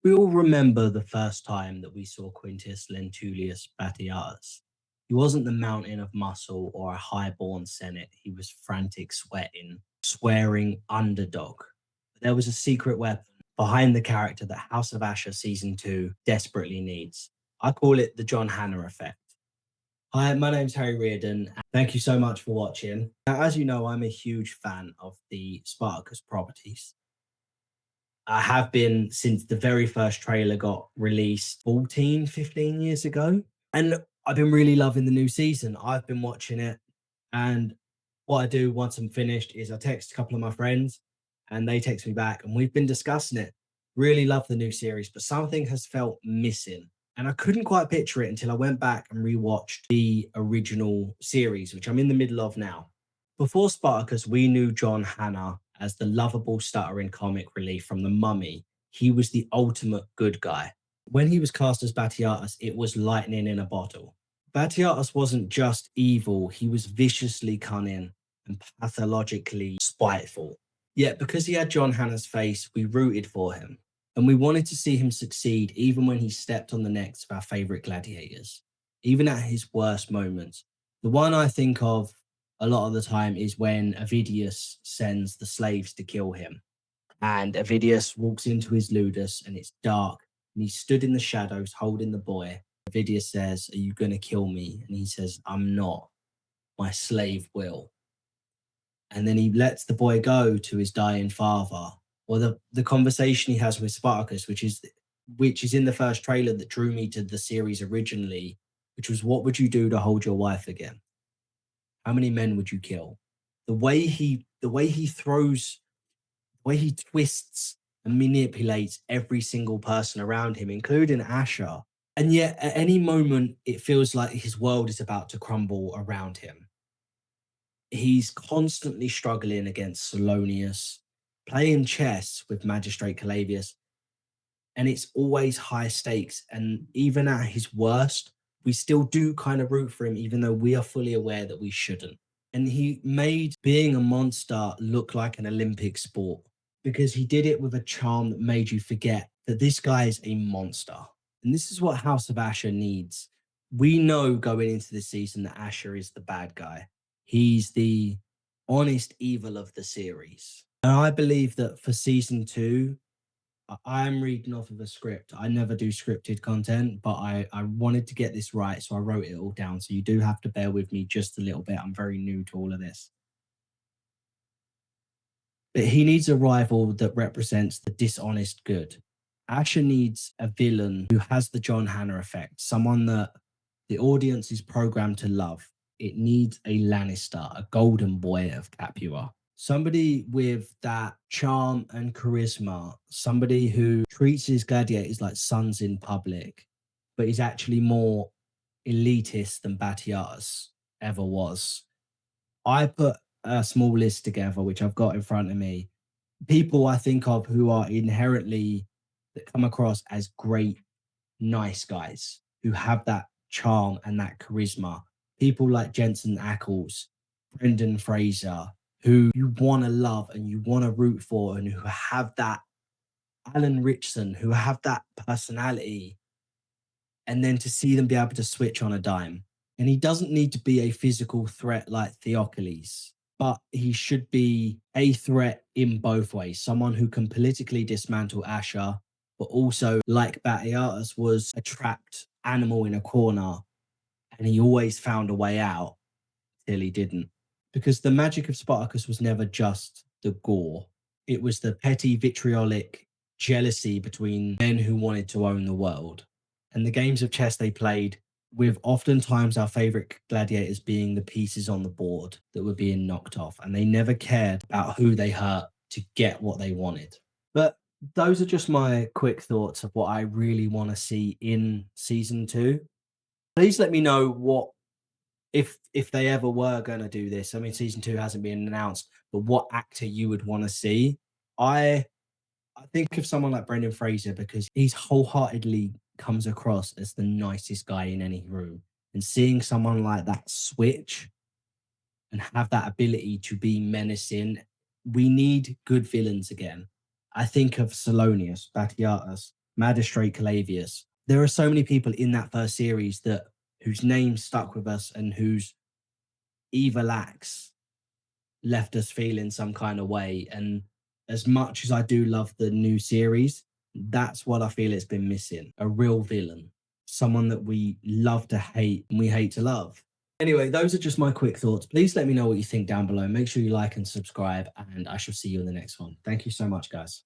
We all remember the first time that we saw Quintus Lentulus Batiatus. He wasn't the mountain of muscle or a high-born senate. He was frantic, sweating, swearing underdog. But there was a secret weapon behind the character that House of Ashur Season 2 desperately needs. I call it the John Hannah effect. Hi, my name's Harry Reardon. And thank you so much for watching. Now, as you know, I'm a huge fan of the Spartacus properties. I have been since the very first trailer got released 14, 15 years ago. And I've been really loving the new season. I've been watching it. And what I do once I'm finished is I text a couple of my friends and they text me back and we've been discussing it. Really love the new series, but something has felt missing. And I couldn't quite picture it until I went back and rewatched the original series, which I'm in the middle of now. Before Spartacus, we knew John Hannah as the lovable, stuttering comic relief from The Mummy. He was the ultimate good guy. When he was cast as Batiatus, it was lightning in a bottle. Batiatus wasn't just evil, he was viciously cunning and pathologically spiteful. Yet, because he had John Hannah's face, we rooted for him. And we wanted to see him succeed even when he stepped on the necks of our favourite gladiators, even at his worst moments. The one I think of a lot of the time is when Avidius sends the slaves to kill him. And Avidius walks into his ludus and it's dark and he stood in the shadows holding the boy. Avidius says, "Are you going to kill me?" And he says, "I'm not. My slave will." And then he lets the boy go to his dying father. Or the conversation he has with Spartacus, which is in the first trailer that drew me to the series originally, which was, "What would you do to hold your wife again? How many men would you kill?" The way he throws, the way he twists and manipulates every single person around him, including Ashur. And yet at any moment, it feels like his world is about to crumble around him. He's constantly struggling against Solonius, playing chess with Magistrate Calavius, and it's always high stakes. And even at his worst, we still do kind of root for him, even though we are fully aware that we shouldn't. And he made being a monster look like an Olympic sport because he did it with a charm that made you forget that this guy is a monster. And this is what House of Ashur needs. We know going into the season that Ashur is the bad guy. He's the honest evil of the series. And I believe that for season 2, I am reading off of a script. I never do scripted content, but I wanted to get this right, so I wrote it all down. So you do have to bear with me just a little bit. I'm very new to all of this. But he needs a rival that represents the dishonest good. Ashur needs a villain who has the John Hannah effect, someone that the audience is programmed to love. It needs a Lannister, a golden boy of Capua. Somebody with that charm and charisma, somebody who treats his gladiators like sons in public, but is actually more elitist than Batiatus ever was. I put a small list together, which I've got in front of me. People I think of who are inherently, that come across as great, nice guys who have that charm and that charisma. People like Jensen Ackles, Brendan Fraser, who you want to love and you want to root for, and who have that, Alan Richson, who have that personality, and then to see them be able to switch on a dime. And he doesn't need to be a physical threat like Theocles, but he should be a threat in both ways. Someone who can politically dismantle Ashur, but also, like Batiatus, was a trapped animal in a corner, and he always found a way out till he didn't. Because the magic of Spartacus was never just the gore. It was the petty, vitriolic jealousy between men who wanted to own the world. And the games of chess they played, with oftentimes our favorite gladiators being the pieces on the board that were being knocked off. And they never cared about who they hurt to get what they wanted. But those are just my quick thoughts of what I really want to see in season 2. Please let me know what, if they ever were going to do this. I mean, season 2 hasn't been announced, but what actor you would want to see. I think of someone like Brendan Fraser because he's wholeheartedly comes across as the nicest guy in any room. And seeing someone like that switch and have that ability to be menacing, we need good villains again. I think of Solonius, Batiatus. Magistrate Calavius. There are so many people in that first series whose names stuck with us and whose evil acts left us feeling some kind of way. And as much as I do love the new series, that's what I feel it's been missing. A real villain. Someone that we love to hate and we hate to love. Anyway, those are just my quick thoughts. Please let me know what you think down below. Make sure you like and subscribe, and I shall see you in the next one. Thank you so much, guys.